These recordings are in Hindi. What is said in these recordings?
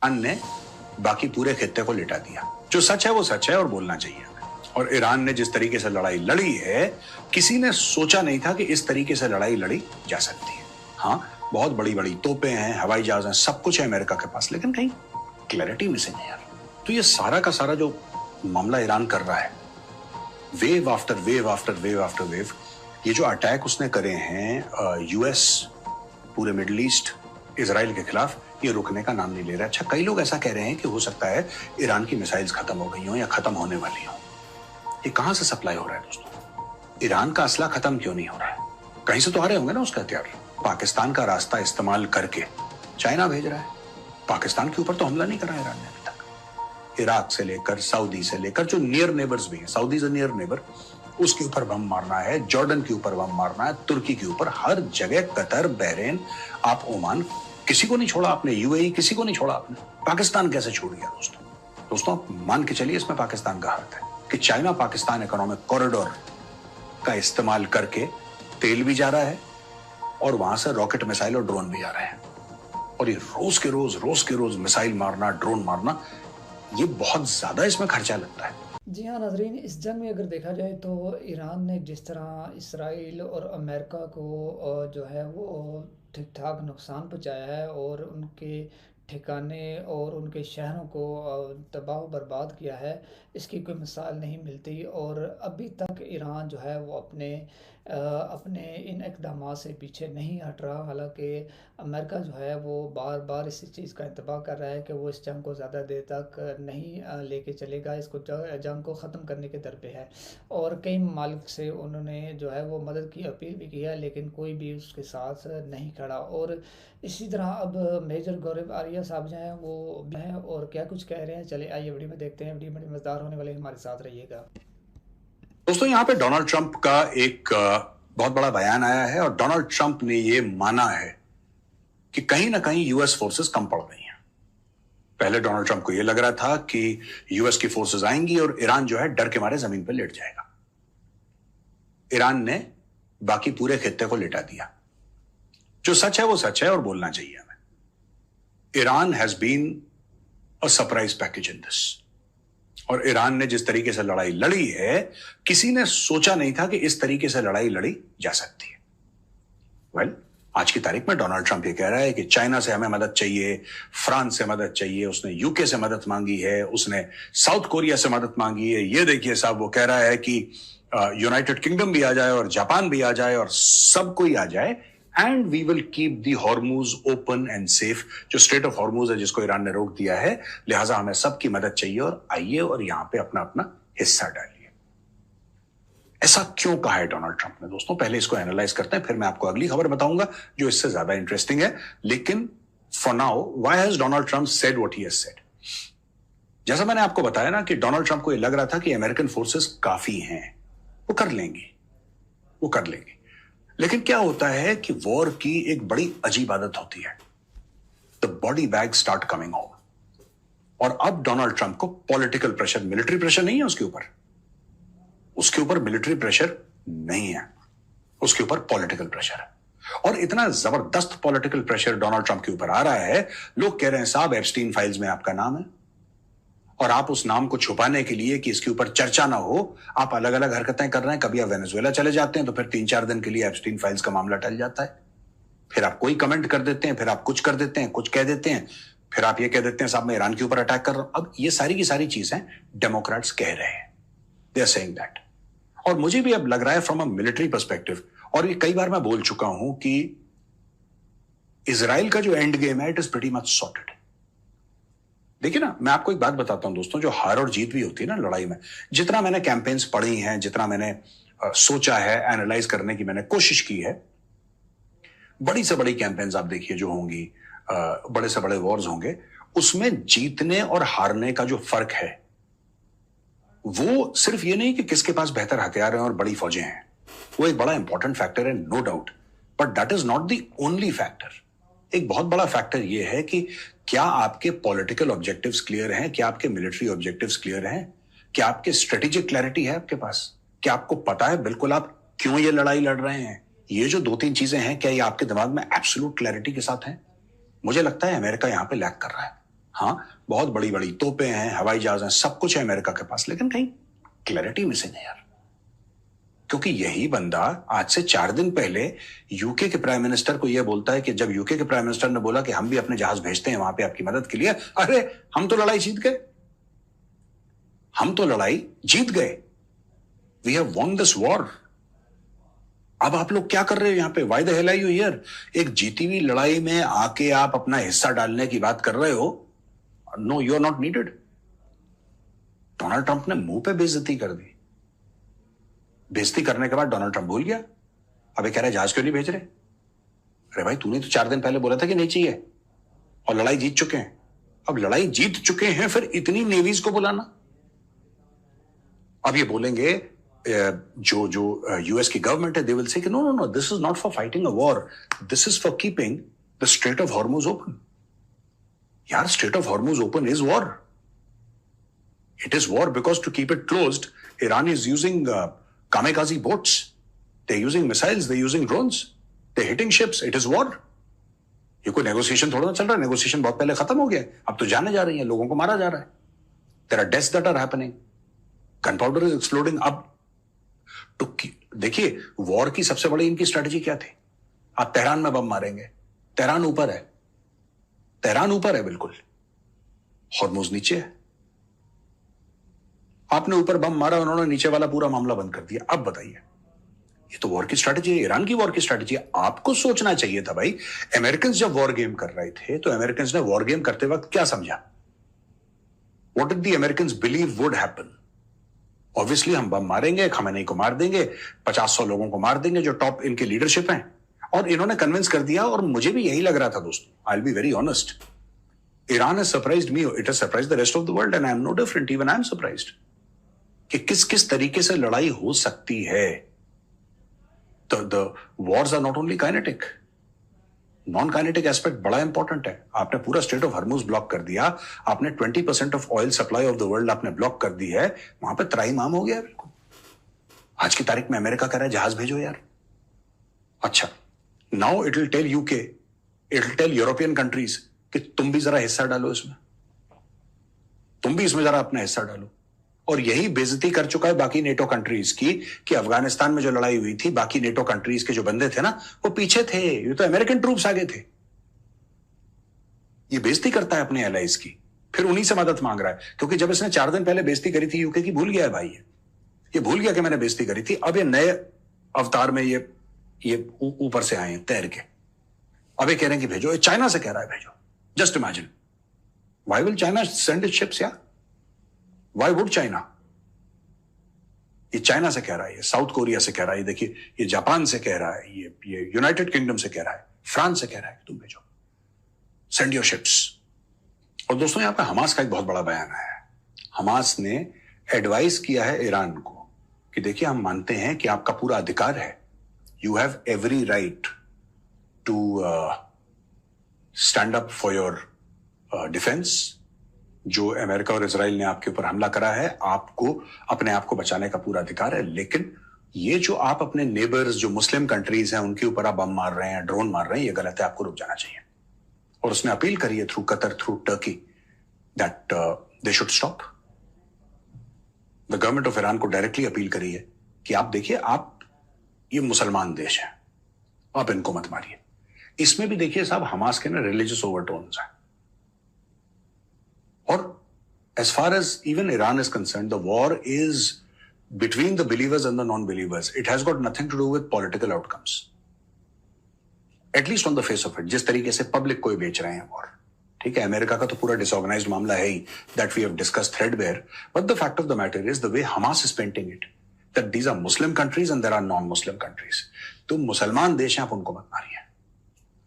ईरान ने बाकी पूरे खित्ते को लिटा दिया। जो सच है वो सच है और बोलना चाहिए। और ईरान ने जिस तरीके से लड़ाई लड़ी है, किसी ने सोचा नहीं था कि इस तरीके से लड़ाई लड़ी जा सकती है। हाँ, बहुत बड़ी बड़ी तोपें हैं, हवाई जहाज हैं, सब कुछ है अमेरिका के पास, लेकिन कहीं क्लैरिटी मिसिंग है यार। तो ये सारा का सारा जो मामला ईरान कर रहा है, wave after wave after wave after wave, ये जो अटैक उसने करे हैं यूएस, पूरे मिडिल ईस्ट, इजराइल के खिलाफ, ये रुकने का नाम नहीं ले रहा। अच्छा, कई लोग ऐसा कह रहे हैं कि हो सकता है ईरान की मिसाइल्स खत्म हो गई हो या खत्म होने वाली हो। ये कहां से सप्लाई हो रहा है दोस्तों? ईरान का असला खत्म क्यों नहीं हो रहा है? कहीं से तो आ रहे होंगे ना उसका हथियार। पाकिस्तान का रास्ता इस्तेमाल करके चाइना भेज रहा है। पाकिस्तान के ऊपर तो हमला नहीं करा ईरान ने अभी तक। इराक से लेकर सऊदी से लेकर जो नियर नेबर्स भी हैं, Saudi is a near neighbour, उसके ऊपर बम मारना है, जॉर्डन के ऊपर बम मारना है, तुर्की के ऊपर, हर जगह, कतर, बहरीन, आप ओमान, किसी को नहीं छोड़ा आपने, यूएई, किसी को नहीं छोड़ा आपने। पाकिस्तान कैसे छोड़ गया दोस्तों? आप मान के चलिए इसमें पाकिस्तान का हाथ है कि चाइना पाकिस्तान इकोनॉमिक कॉरिडोर का इस्तेमाल करके तेल भी जा रहा है और वहां से रॉकेट मिसाइल और ड्रोन भी आ रहे हैं। और ये रोज के रोज मिसाइल मारना, ड्रोन मारना, ये बहुत ज्यादा इसमें खर्चा लगता है। जी हाँ नाजरीन, इस जंग में अगर देखा जाए तो ईरान ने जिस तरह इसराइल और अमेरिका को जो है वो ठीक ठाक नुकसान पहुंचाया है और उनके ठिकाने और उनके शहरों को तबाह बर्बाद किया है, इसकी कोई मिसाल नहीं मिलती। और अभी तक ईरान जो है वो अपने इन इक़दामात से पीछे नहीं हट रहा। हालांकि अमेरिका जो है वो बार बार इस चीज़ का इंतबाह कर रहा है कि वो इस जंग को ज़्यादा देर तक नहीं लेके चलेगा, इसको जंग को ख़त्म करने के दर पे है। और कई ममालिक से उन्होंने जो है वो मदद की अपील भी की है, लेकिन कोई भी उसके साथ नहीं खड़ा। और इसी तरह अब मेजर गौरव आर्या साहब जो हैं वो भी हैं और क्या कुछ कह रहे हैं, चले आइए वीडियो में देखते हैं। वीडियो बड़ी मज़ेदार होने वाले, हमारे साथ रहिएगा। दोस्तों, यहाँ पे डोनाल्ड ट्रंप का एक बहुत बड़ा बयान आया है और डोनाल्ड ट्रंप ने ये माना है कि कहीं ना कहीं यूएस फोर्सेस कम पड़ रही हैं। पहले डोनाल्ड ट्रंप को यह लग रहा था कि यूएस की फोर्सेस आएंगी और ईरान जो है डर के मारे जमीन पर लेट जाएगा। ईरान ने बाकी पूरे खित्ते को लिटा दिया। जो सच है वो सच है और बोलना चाहिए हमें। Iran has been a surprise package in this. और ईरान ने जिस तरीके से लड़ाई लड़ी है, किसी ने सोचा नहीं था कि इस तरीके से लड़ाई लड़ी जा सकती है। वेल, आज की तारीख में डोनाल्ड ट्रंप ये कह रहा है कि चाइना से हमें मदद चाहिए, फ्रांस से मदद चाहिए, उसने यूके से मदद मांगी है, उसने साउथ कोरिया से मदद मांगी है। ये देखिए साहब, वो कह रहा है कि यूनाइटेड किंगडम भी आ जाए और जापान भी आ जाए और सब कोई आ जाए, and we will keep the Hormuz open and safe. जो स्ट्रेट ऑफ हॉर्मूज है जिसको ईरान ने रोक दिया है, लिहाजा हमें सबकी मदद चाहिए और आइए और यहां पे अपना अपना हिस्सा डालिए। ऐसा क्यों कहा है डोनाल्ड ट्रंप ने दोस्तों? पहले इसको एनालाइज करते हैं, फिर मैं आपको अगली खबर बताऊंगा जो इससे ज्यादा इंटरेस्टिंग है। लेकिन for now, why has Donald Trump said what he has said? जैसा मैंने आपको बताया ना कि डोनाल्ड ट्रंप को यह लग रहा था कि अमेरिकन फोर्सेस काफी हैं, वो कर लेंगे। लेकिन क्या होता है कि वॉर की एक बड़ी अजीब आदत होती है, the body bag start coming home. और अब डोनाल्ड ट्रंप को पॉलिटिकल प्रेशर, मिलिट्री प्रेशर नहीं है उसके ऊपर मिलिट्री प्रेशर नहीं है, उसके ऊपर पॉलिटिकल प्रेशर है। और इतना जबरदस्त पॉलिटिकल प्रेशर डोनाल्ड ट्रंप के ऊपर आ रहा है, लोग कह रहे हैं साहब एप्स्टीन फाइल्स में आपका नाम है और आप उस नाम को छुपाने के लिए कि इसके ऊपर चर्चा ना हो, आप अलग अलग हरकतें कर रहे हैं। कभी आप वेनेजुएला चले जाते हैं तो फिर 3-4 दिन के लिए एप्स्टीन फाइल्स का मामला टल जाता है, फिर आप कोई कमेंट कर देते हैं, फिर आप कुछ कर देते हैं, कुछ कह देते हैं, फिर आप ये कह देते हैं साहब मैं ईरान के ऊपर अटैक कर रहा हूं। अब ये सारी की सारी चीजें डेमोक्रेट्स कह रहे हैं, दे आर सेइंग दैट। और मुझे भी अब लग रहा है फ्रॉम अ मिलिट्री पर्सपेक्टिव, और ये कई बार मैं बोल चुका हूं कि इजराइल का जो एंड गेम है it is pretty much sorted. देखिए ना, मैं आपको एक बात बताता हूं दोस्तों, जो हार और जीत भी होती है ना लड़ाई में, जितना मैंने कैंपेन्स पढ़ी हैं, जितना मैंने सोचा है, एनालाइज करने की मैंने कोशिश की है, बड़ी से बड़ी कैंपेन्स आप देखिए जो होंगी, बड़े से बड़े वॉर्स होंगे, उसमें जीतने और हारने का जो फर्क है वो सिर्फ ये नहीं कि किसके पास बेहतर हथियार हैं और बड़ी फौजें हैं, वो एक बड़ा इंपॉर्टेंट फैक्टर है, no doubt, but that is not the only factor. एक बहुत बड़ा फैक्टर ये है कि क्या आपके पॉलिटिकल ऑब्जेक्टिव्स क्लियर हैं, क्या आपके मिलिट्री ऑब्जेक्टिव्स क्लियर हैं, क्या आपके स्ट्रेटेजिक क्लैरिटी है आपके पास, क्या आपको पता है बिल्कुल आप क्यों ये लड़ाई लड़ रहे हैं। ये जो 2-3 चीजें हैं, क्या ये आपके दिमाग में एब्सोल्यूट क्लैरिटी के साथ हैं? मुझे लगता है अमेरिका यहां पे लैग कर रहा है। हाँ, बहुत बड़ी बड़ी तोपें हैं, हवाई जहाज हैं, सब कुछ है अमेरिका के पास, लेकिन कहीं क्लैरिटी मिसिंग है यार। क्योंकि यही बंदा आज से 4 दिन पहले यूके के प्राइम मिनिस्टर को यह बोलता है कि जब यूके के प्राइम मिनिस्टर ने बोला कि हम भी अपने जहाज भेजते हैं वहां पे आपकी मदद के लिए, अरे हम तो लड़ाई जीत गए, हम तो लड़ाई जीत गए, we have won this war. अब आप लोग क्या कर रहे हो यहां पे? Why the hell are you here? एक जीती हुई लड़ाई में आके आप अपना हिस्सा डालने की बात कर रहे हो? No, you are not needed. Donald Trump ने मुंह पे बेइज्जती कर दी। बेइज्जती करने के बाद डोनाल्ड ट्रंप भूल गया। अब ये कह रहा है जहाज क्यों नहीं भेज रहे? अरे भाई, तूने तो 4 दिन पहले बोला था कि नहीं चाहिए, और लड़ाई जीत चुके हैं। अब लड़ाई जीत चुके हैं, फिर इतनी नेवीज को बुलाना? अब ये बोलेंगे जो जो यूएस की गवर्नमेंट है, दे विल से कि no no no, this is not for fighting a war, this is for keeping the strait of Hormuz open. यार, strait of Hormuz open is war. It is war because to keep it closed, Iran is using kamikaze boats, they're using missiles, they're using drones, they're hitting ships. It is war. ये कोई नेगोशिएशन थोड़ा ना चल रहा है, नेगोशिएशन बहुत पहले खत्म हो गया, अब तो जाने जा रही है, लोगों को मारा जा रहा है। There are deaths that are happening, gunpowder is exploding। अब तो देखिए, वॉर की सबसे बड़ी इनकी स्ट्रेटेजी क्या थी? आप तेहरान में बम मारेंगे, तेहरान ऊपर है, तेहरान ऊपर है बिल्कुल, हॉर्मुज नीचे है। आपने ऊपर बम मारा, उन्होंने नीचे वाला पूरा मामला बंद कर दिया। अब बताइए, ये तो वॉर की स्ट्रेटेजी है, ईरान की वॉर की स्ट्रेटेजी है। आपको सोचना चाहिए था भाई, अमेरिकन जब वॉर गेम कर रहे थे तो अमेरिकन ने वॉर गेम करते वक्त क्या समझा? What did the Americans believe would happen? Obviously हम बम मारेंगे, खमेनी को मार देंगे, 50-100 लोगों को मार देंगे जो टॉप इनके लीडरशिप हैं, और इन्होंने कन्विंस कर दिया। और मुझे भी यही लग रहा था दोस्तों, I will be very honest. Iran has surprised me, it has surprised the rest of the world, and I am no different, even I am surprised कि किस किस तरीके से लड़ाई हो सकती है। The wars are not only kinetic, non kinetic aspect बड़ा इंपॉर्टेंट है। आपने पूरा स्ट्रेट ऑफ हॉर्मुज ब्लॉक कर दिया, आपने 20% of oil supply of the world आपने ब्लॉक कर दी है, वहां पे त्राही माम हो गया बिल्कुल। आज की तारीख में अमेरिका कह रहा है जहाज भेजो यार। अच्छा, now it will tell UK, it will tell European countries कि तुम भी जरा हिस्सा डालो इसमें, तुम भी इसमें जरा अपना हिस्सा डालो। और यही बेइज्जती कर चुका है बाकी नेटो कंट्रीज की, कि अफगानिस्तान में जो लड़ाई हुई थी, बाकी नेटो कंट्रीज के जो बंदे थे ना, वो पीछे थे, ये तो अमेरिकन ट्रूप्स आगे थे। ये बेइज्जती करता है अपने एलाइज की, फिर उन्हीं से मदद मांग रहा है। क्योंकि जब इसने 4 दिन पहले बेइज्जती करी थी यूके की, भूल गया है भाई, ये भूल गया कि मैंने बेइज्जती करी थी। अब ये नए अवतार में ये ऊपर से आए हैं तैर के, अब ये कह रहे हैं कि भेजो, चाइना से कह रहा है भेजो। Just imagine, why will China send it's ships? या व्हाई वुड चाइना? ये चाइना से कह रहा है, ये साउथ कोरिया से कह रहा है, देखिए ये जापान से कह रहा है, ये यूनाइटेड किंगडम से कह रहा है, फ्रांस से कह रहा है कि तुम भेजो, सेंड योर शिप्स। और दोस्तों, यहां पे हमास का एक बहुत बड़ा बयान आया है। हमास ने एडवाइस किया है ईरान को कि देखिए, हम मानते हैं कि आपका पूरा अधिकार है, you have every right to stand up for your defence. जो अमेरिका और इजराइल ने आपके ऊपर हमला करा है, आपको अपने आप को बचाने का पूरा अधिकार है, लेकिन ये जो आप अपने नेबर्स जो मुस्लिम कंट्रीज हैं उनके ऊपर आप बम मार रहे हैं, ड्रोन मार रहे हैं, ये गलत है, आपको रुक जाना चाहिए। और उसने अपील करी है through Qatar, through Turkey, that they should stop. The government of Iran को डायरेक्टली अपील करी है कि आप देखिए, आप ये मुसलमान देश है, आप इनको मत मारिए। इसमें भी देखिए साहब, हमास के ना रिलीजियस ओवरटोन्स हैं। और as far as even Iran is concerned, the war is between the believers and the non-believers. It has got nothing to do with political outcomes. At least on the face of it, जिस तरीके से पब्लिक को बेच रहे हैं वॉर, ठीक है। अमेरिका का तो पूरा डिसऑर्गेनाइज्ड मामला है ही, that we have discussed threadbare. But the fact of the matter is the way Hamas is painting it, that these are Muslim countries and there are non-Muslim countries. तो मुसलमान देश हैं, आप उनको मत मारिए.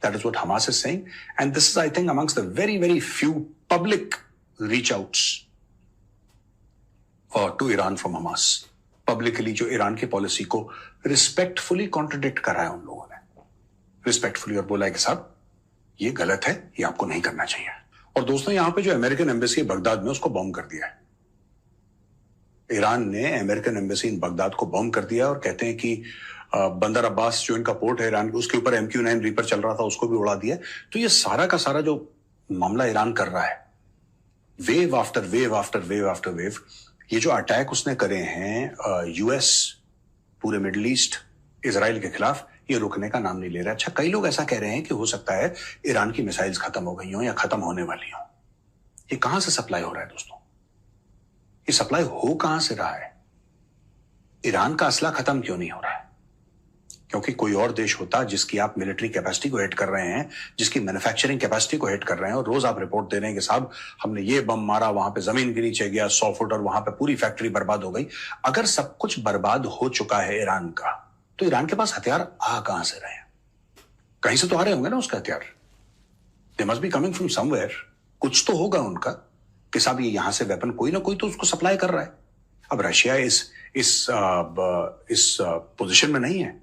That is what Hamas is saying, and this is, I think, amongst the very, very few public reach outs to Iran from Hamas. Publicly जो ईरान की पॉलिसी को रिस्पेक्टफुली कॉन्ट्रडिक्ट करा है उन लोगों ने, रिस्पेक्टफुली, और बोला है कि साहब ये गलत है, ये आपको नहीं करना चाहिए। और दोस्तों, यहां पे जो अमेरिकन एम्बेसी बगदाद में, उसको बॉम्ब कर दिया है। ईरान ने अमेरिकन एम्बेसी इन बगदाद को बॉम्ब कर दिया, और कहते हैं कि बंदर अब्बास जो इनका पोर्ट है ईरान, उसके ऊपर MQ-9 रीपर चल रहा था, उसको भी उड़ा दिया। तो ये सारा का सारा जो मामला ईरान कर रहा है, wave after wave after wave after wave, ये जो अटैक उसने करे हैं यूएस, पूरे मिडिल ईस्ट, इजराइल के खिलाफ, ये रुकने का नाम नहीं ले रहा। अच्छा, कई लोग ऐसा कह रहे हैं कि हो सकता है ईरान की मिसाइल्स खत्म हो गई हो या खत्म होने वाली हो। ये कहां से सप्लाई हो रहा है दोस्तों? ये सप्लाई हो कहां से रहा है? ईरान का असला खत्म क्यों नहीं हो रहा है? क्योंकि कोई और देश होता जिसकी आप मिलिट्री कैपेसिटी को हिट कर रहे हैं, जिसकी मैन्युफैक्चरिंग कैपेसिटी को हिट कर रहे हैं, और रोज आप रिपोर्ट दे रहे हैं कि साहब हमने ये बम मारा, वहां पे जमीन के नीचे गया 100 फुट और वहां पे पूरी फैक्ट्री बर्बाद हो गई। अगर सब कुछ बर्बाद हो चुका है ईरान का, तो ईरान के पास हथियार आ कहां से रहे हैं? कहीं से तो आ रहे होंगे ना उसका हथियार। They must be coming from somewhere. कुछ तो होगा उनका कि साहब ये यहां से वेपन कोई ना कोई तो उसको सप्लाई कर रहा है। अब रशिया इस पोजीशन में नहीं है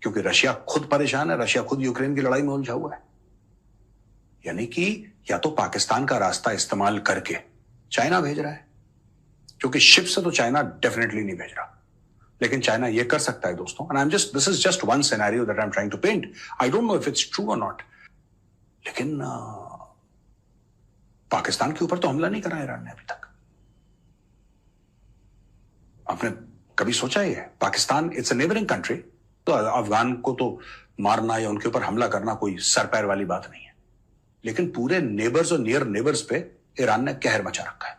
क्योंकि रशिया खुद परेशान है, रशिया खुद यूक्रेन की लड़ाई में उलझा हुआ है। यानी कि या तो पाकिस्तान का रास्ता इस्तेमाल करके चाइना भेज रहा है, क्योंकि शिप से तो चाइना डेफिनेटली नहीं भेज रहा, लेकिन चाइना ये कर सकता है दोस्तों। And this is just one scenario that I am trying to paint. I don't know if it's true और नॉट, लेकिन पाकिस्तान के ऊपर तो हमला नहीं करा ईरान ने अभी तक। आपने कभी सोचा ही है? Pakistan it's a neighbouring country, तो अफगान को तो मारना या उनके ऊपर हमला करना कोई सर पैर वाली बात नहीं है, लेकिन पूरे नेबर्स और नियर नेबर्स पे ईरान ने कहर मचा रखा है।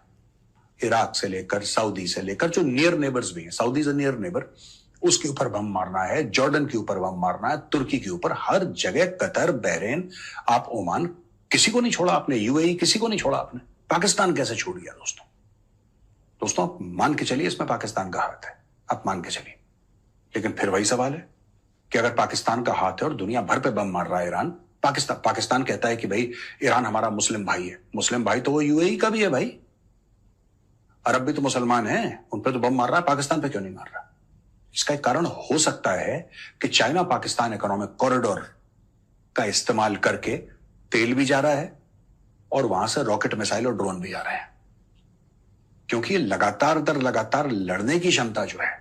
इराक से लेकर सऊदी से लेकर जो नियर नेबर्स भी हैं, सऊदी से नियर नेबर, उसके ऊपर बम मारना है, जॉर्डन के ऊपर बम मारना है, तुर्की के ऊपर, हर जगह, कतर, बहरीन, आप ओमान, किसी को नहीं छोड़ा आपने, यूएई, किसी को नहीं छोड़ा आपने। पाकिस्तान कैसे छूट गया दोस्तों? दोस्तों आप मान के चलिए इसमें पाकिस्तान का हाथ है, आप मान के चलिए, लेकिन फिर वही सवाल है कि अगर पाकिस्तान का हाथ है और दुनिया भर पे बम मार रहा है ईरान, पाकिस्तान कहता है कि भाई ईरान हमारा मुस्लिम भाई है। मुस्लिम भाई तो वो यूएई का भी है भाई, अरब भी तो मुसलमान है, उन पर तो बम मार रहा है, पाकिस्तान पे क्यों नहीं मार रहा? इसका एक कारण हो सकता है कि चाइना पाकिस्तान इकोनॉमिक कॉरिडोर का इस्तेमाल करके तेल भी जा रहा है और वहां से रॉकेट, मिसाइल और ड्रोन भी जा रहे हैं, क्योंकि लगातार दर लगातार लड़ने की क्षमता जो है,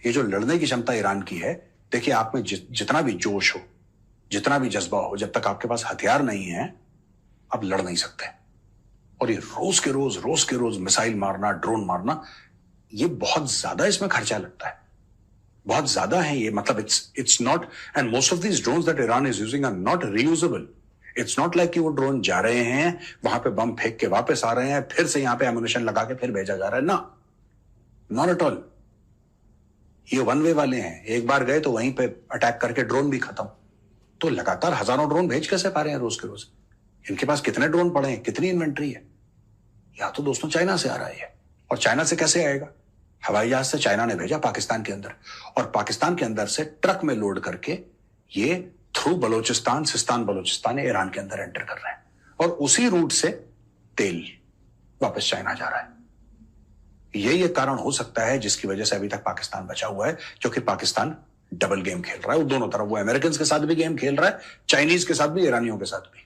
ये जो लड़ने की क्षमता ईरान की है, देखिए आप में जितना भी जोश हो, जितना भी जज्बा हो, जब तक आपके पास हथियार नहीं है आप लड़ नहीं सकते। और ये रोज के रोज मिसाइल मारना, ड्रोन मारना, ये बहुत ज्यादा इसमें खर्चा लगता है, बहुत ज्यादा है ये। मतलब it's not, and most of these drones that Iran is using are not reusable. It's not like कि वो ड्रोन जा रहे हैं, वहां पे बम फेंक के वापस आ रहे हैं, फिर से यहां पे एमुनेशन लगा के फिर भेजा जा रहा है ना, नॉट एट ऑल। ये वन वे वाले हैं, एक बार गए तो वहीं पे अटैक करके ड्रोन भी खत्म। तो लगातार हजारों ड्रोन भेज कैसे पा रहे हैं रोज के रोज? इनके पास कितने ड्रोन पड़े हैं, कितनी इन्वेंट्री है? या तो दोस्तों चाइना से आ रहा है, और चाइना से कैसे आएगा? हवाई जहाज से चाइना ने भेजा पाकिस्तान के अंदर, और पाकिस्तान के अंदर से ट्रक में लोड करके ये थ्रू बलोचिस्तान, सिस्तान बलोचिस्तान, ईरान के अंदर एंटर कर रहे हैं, और उसी रूट से तेल वापस चाइना जा रहा है। ये कारण हो सकता है जिसकी वजह से अभी तक पाकिस्तान बचा हुआ है, क्योंकि पाकिस्तान डबल गेम खेल रहा है, वो दोनों तरफ, वो अमेरिकन के साथ भी गेम खेल रहा है, चाइनीज के साथ भी, ईरानियों के साथ भी।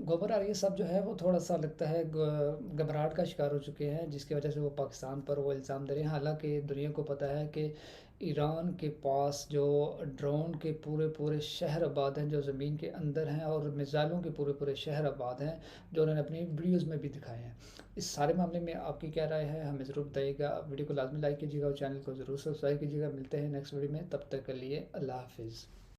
गोबर ये सब जो है वो थोड़ा-सा लगता है घबराहट का शिकार हो चुके हैं, जिसकी वजह से वो पाकिस्तान पर वो इल्ज़ाम दे रहे हैं। हालाँकि दुनिया को पता है कि ईरान के पास जो ड्रोन के पूरे-पूरे शहर आबाद हैं, जो ज़मीन के अंदर हैं, और मिसाइलों के पूरे-पूरे शहर आबाद हैं, जो उन्होंने अपनी वीडियोज़ में भी दिखाए हैं। इस सारे मामले में आपकी क्या राय है? हमें ज़रूर बताइएगा। वीडियो को लाज़मी लाइक कीजिएगा और चैनल को ज़रूर सब्सक्राइब कीजिएगा। मिलते हैं नेक्स्ट वीडियो में, तब तक के लिए अल्लाह हाफ़िज़।